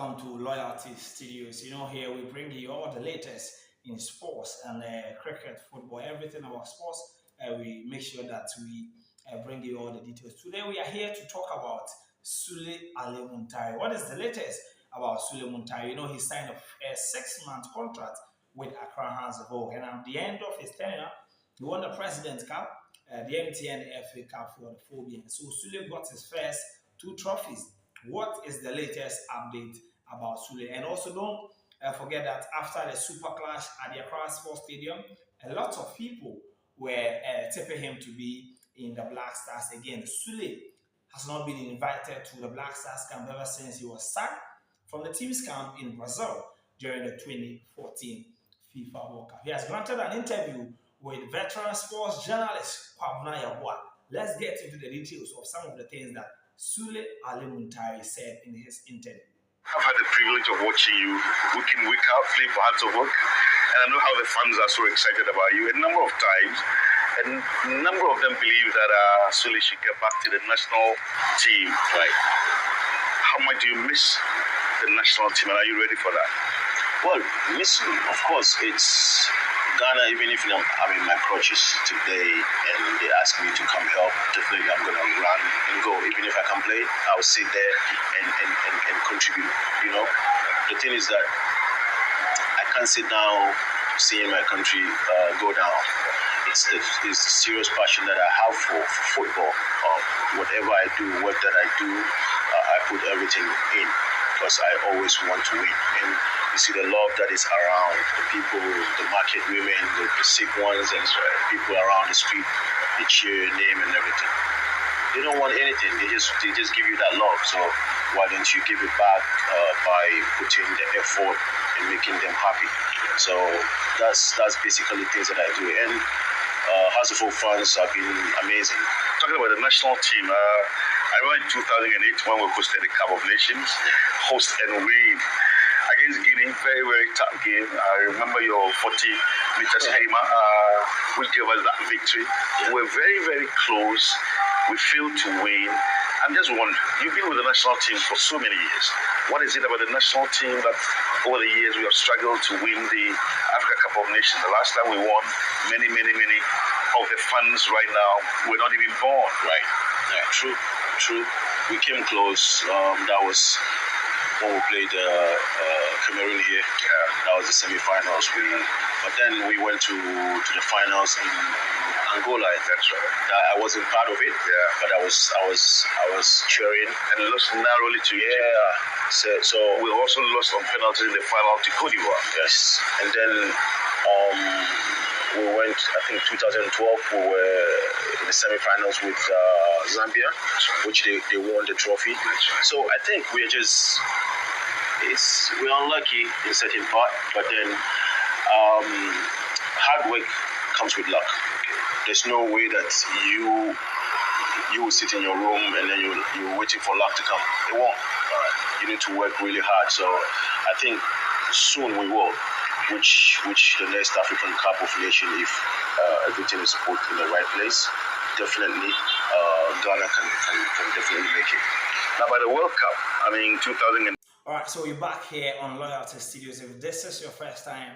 welcome to Loyalty Studios. Here we bring you all the latest in sports and cricket, football, everything about sports. We make sure that we bring you all the details. Today we are here to talk about Sulley Muntari. What is the latest about Sulley Muntari? He signed a 6-month contract with Accra House of Oak, and at the end of his tenure, he won the President's Cup, the MTN FA Cup for the phobia. So Sulley got his first 2 trophies. What is the latest update about Sulley? And also don't forget that after the super clash at the Accra Sports Stadium, a lot of people were tipping him to be in the Black Stars again. Sulley has not been invited to the Black Stars camp ever since he was sacked from the team's camp in Brazil during the 2014 FIFA World Cup. He has granted an interview with veteran sports journalist Appiah. Let's get into the details of some of the things that Sulley Muntari said in his interview. I've had the privilege of watching you week in, week out, play for Hearts of Oak, and I know how the fans are so excited about you. A number of times, and a number of them believe that Sulley should get back to the national team. Right? How much do you miss the national team, and are you ready for that? Well, listen, of course, it's Ghana. Even if I'm in my crutches today and they ask me to come help, definitely I'm going to run and go. Even if I can play, I'll sit there and contribute. The thing is that I can't sit down seeing my country go down. It's the serious passion that I have for football. Whatever I do, work that I do, I put everything in because I always want to win. And you see the love that is around the people, the market women, the sick ones, and people around the street. They cheer your name and everything. They don't want anything. They just give you that love. So why don't you give it back by putting the effort and making them happy? So that's basically things that I do. And House of Oak fans have been amazing. Talking about the national team, I remember in 2008 when we hosted the Cup of Nations, host and win against Guinea, very, very tough game. I remember your 40 meters Haima, which gave us that victory. We were very, very close. We failed to win. I'm just wondering, you've been with the national team for so many years. What is it about the national team that over the years we have struggled to win the Africa Cup of Nations? The last time we won, many of the fans right now were not even born. Right. Yeah, true. We came close. That was when we played Cameroon here. Yeah. That was the semi-finals. But then we went to the finals in Angola. That's right. I wasn't part of it. Yeah. But I was cheering and lost narrowly to Egypt. Yeah. So we also lost on penalties in the final to Cote d'Ivoire. Yes. And then we went, I think 2012, we were in the semi-finals with Zambia, which they won the trophy. So I think we're unlucky in certain part, but then hard work comes with luck. There's no way that you will sit in your room and then you're waiting for luck to come. It won't. You need to work really hard. So I think soon we will. Which the next African Cup of Nations, if everything is put in the right place, definitely Ghana can definitely make it. Now, by the World Cup, 2000. All right, so we're back here on Loyalty Studios. If this is your first time,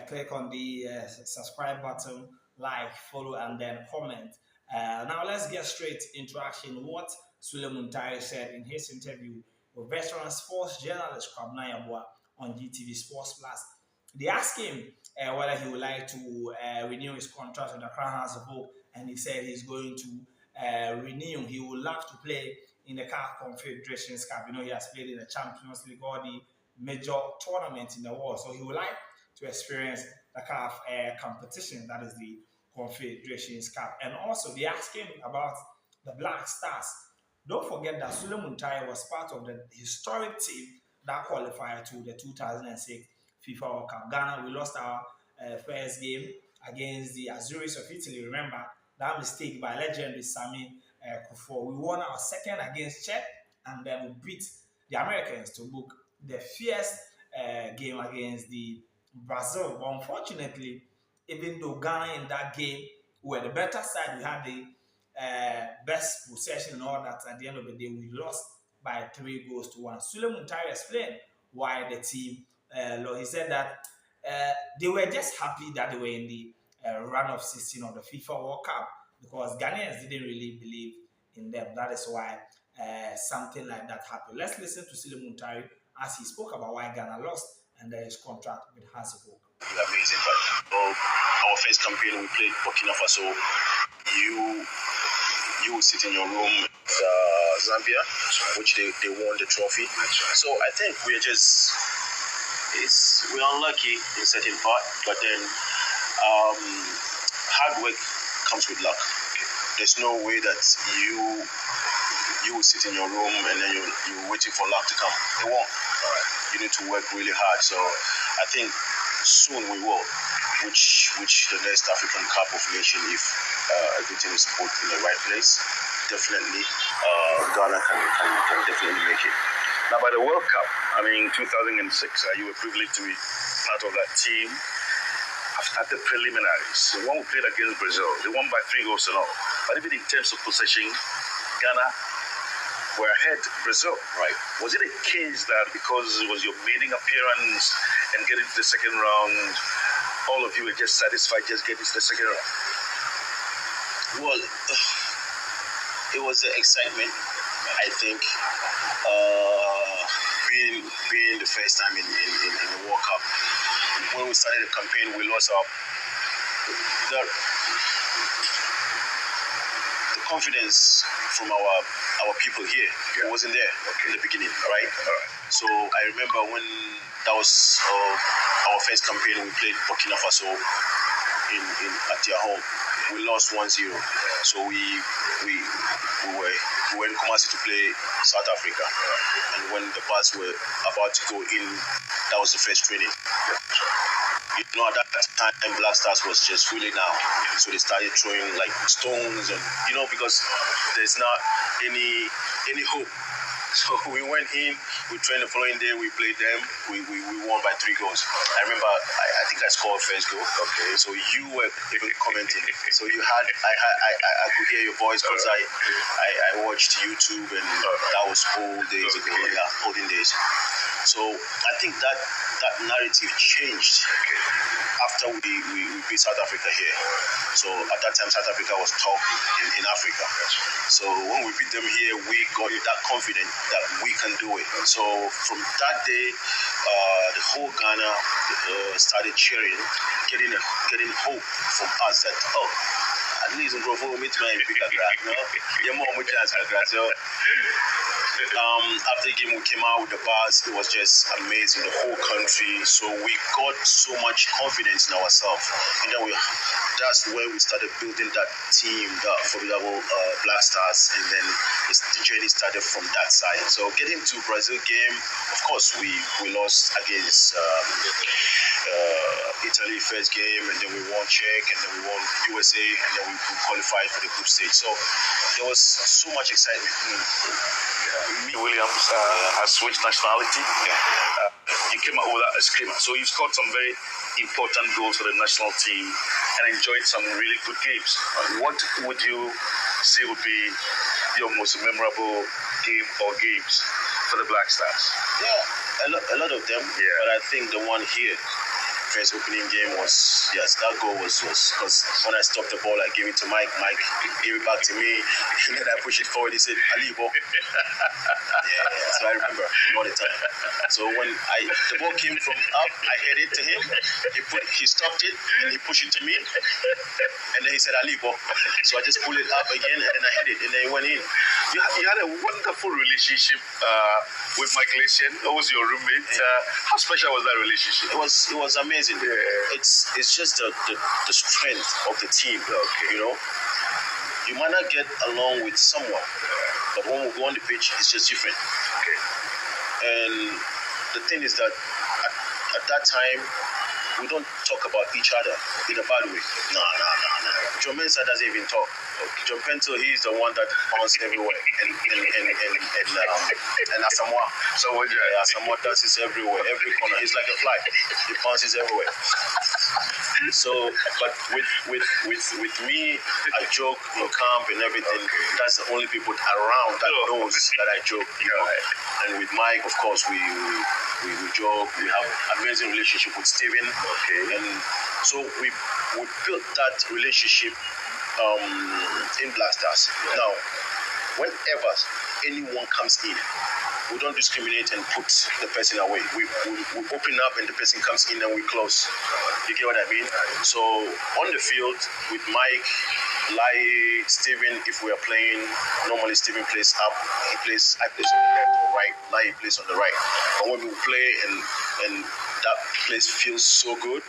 click on the subscribe button, like, follow, and then comment. Now let's get straight into action. What Sulley Muntari said in his interview with veteran sports journalist Appiah on GTV Sports Plus. They asked him whether he would like to renew his contract with the Accra House of Oak, and he said he's going to renew. He would love to play in the CAF Confederations Cup. He has played in the Champions League, all the major tournaments in the world. So he would like to experience the CAF competition, that is the Confederations Cup. And also, they asked him about the Black Stars. Don't forget that Sulley Muntari was part of the historic team that qualified to the 2006 FIFA World Cup. Ghana, we lost our first game against the Azuris of Italy. Remember that mistake by legendary Sami Kuffour. We won our second against Czech, and then we beat the Americans to book the fierce game against the Brazil. But unfortunately, even though Ghana in that game were the better side, we had the best possession and all that, at the end of the day, we lost by 3-1. Sulley Muntari explained why the team lost. He said that they were just happy that they were in the run of 16 of the FIFA World Cup because Ghanaians didn't really believe in them. That is why something like that happened. Let's listen to Sulley Muntari as he spoke about why Ghana lost and his contract with Asamoah. Amazing, but our first campaign we played Burkina Faso. You would sit in your room with Zambia, which they won the trophy. So I think we're unlucky in certain part, but then hard work comes with luck. There's no way that you will sit in your room and then you're waiting for luck to come. It won't. You need to work really hard. So I think soon we will, which the next African Cup of Nations, if everything is put in the right place, definitely Ghana can definitely make it. Now, by the World Cup, I mean, 2006, you were privileged to be part of that team. At the preliminaries, when we played against Brazil, they won by 3 goals to 0. But even in terms of possession, Ghana were ahead Brazil. Right. Was it a case that because it was your maiden appearance and getting to the second round, all of you were just satisfied just getting to the second round? Well, it was the excitement, I think. Being the first time in the World Cup. When we started the campaign, we lost the confidence from our people here. It wasn't there in the beginning, right? So I remember when that was our first campaign, we played Burkina Faso at their home. We lost 1-0. So we were in Kumasi to play South Africa. And when the bus were about to go in, that was the first training. You know, at that time, Black Stars was just really down. So they started throwing like stones and, because there's not any hope. So we went in, we trained the following day, we played them, we won by 3 goals. I remember, I think I scored first goal. Okay. So you were even commenting. So I could hear your voice because I watched YouTube and that was old days ago, olden days. So I think that narrative changed after we beat South Africa here. So at that time, South Africa was top in Africa. So when we beat them here, we got that confidence that we can do it. So from that day, the whole Ghana started cheering, getting hope from us that, at least in Grove, we'll meet my after the game, we came out with the bars. It was just amazing, the whole country. So we got so much confidence in ourselves. And then that's where we started building that team, that formidable Black Stars. And then the journey started from that side. So getting to Brazil game, of course, we lost against Italy first game, and then we won Czech, and then we won USA, and then we qualified for the group stage. So there was so much excitement. Williams has switched nationality. You came out with that screamer. So you scored some very important goals for the national team and enjoyed some really good games. What would you say would be your most memorable game or games for the Black Stars? Yeah, a lot of them. Yeah. But I think the one here, first opening game was, that goal was because when I stopped the ball, I gave it to Mike. Mike gave it back to me, and then I pushed it forward. He said, Ali, ball. So I remember all the time. So when the ball came from up, I hit it to him. He stopped it, and he pushed it to me, and then he said, Ali, ball. So I just pulled it up again, and then I hit it, and then it went in. You had a wonderful relationship with Michael Essien. That was your roommate. How special was that relationship? It was amazing. Yeah. It's just the strength of the team. Okay. You might not get along with someone, but when we go on the pitch, it's just different. Okay. And the thing is that at that time, we don't talk about each other in a bad way. No. John Mensah doesn't even talk. John Pentel, he's the one that bounces everywhere. And Asamoah. So Asamoah does this everywhere, every corner. He's like a fly. He bounces everywhere. So, but with me, I joke in camp and everything. That's the only people around that knows that I joke. You know? And with Mike, of course, we joke. We have amazing relationship with Steven. And so we built that relationship in Black Stars. Now, whenever anyone comes in, we don't discriminate and put the person away. We open up and the person comes in and we close. You get what I mean? So on the field with Mike, Lai, Steven, if we are playing, normally Steven plays up, I place on the left or right, Lai plays on the right. But when we play and that place feels so good,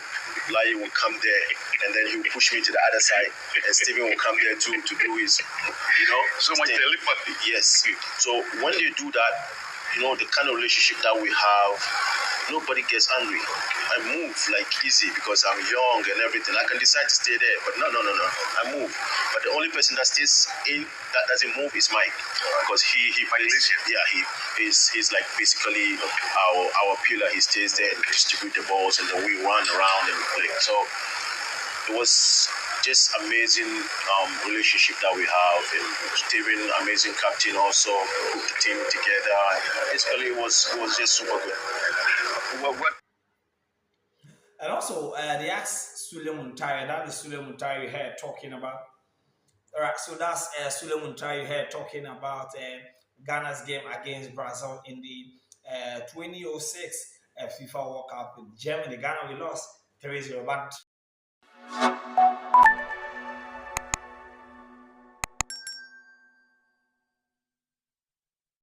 Lai will come there and then he will push me to the other side and Steven will come there too to do his, so much telepathy. Yes. So when you do that, the kind of relationship that we have, nobody gets angry. I move like easy because I'm young and everything. I can decide to stay there, but no. I move. But the only person that stays in that doesn't move is Mike, because he plays. Yeah, he's like basically our pillar. He stays there and distribute the balls, and then we run around and play. So it was just amazing relationship that we have, and Steven, amazing captain, also put the team together. Basically, it was just super good. And also, they asked Sulley Muntari, that is Sulley Muntari you heard talking about. All right, so that's Sulley Muntari you heard talking about Ghana's game against Brazil in the 2006 FIFA World Cup in Germany. Ghana, we lost 3-0, but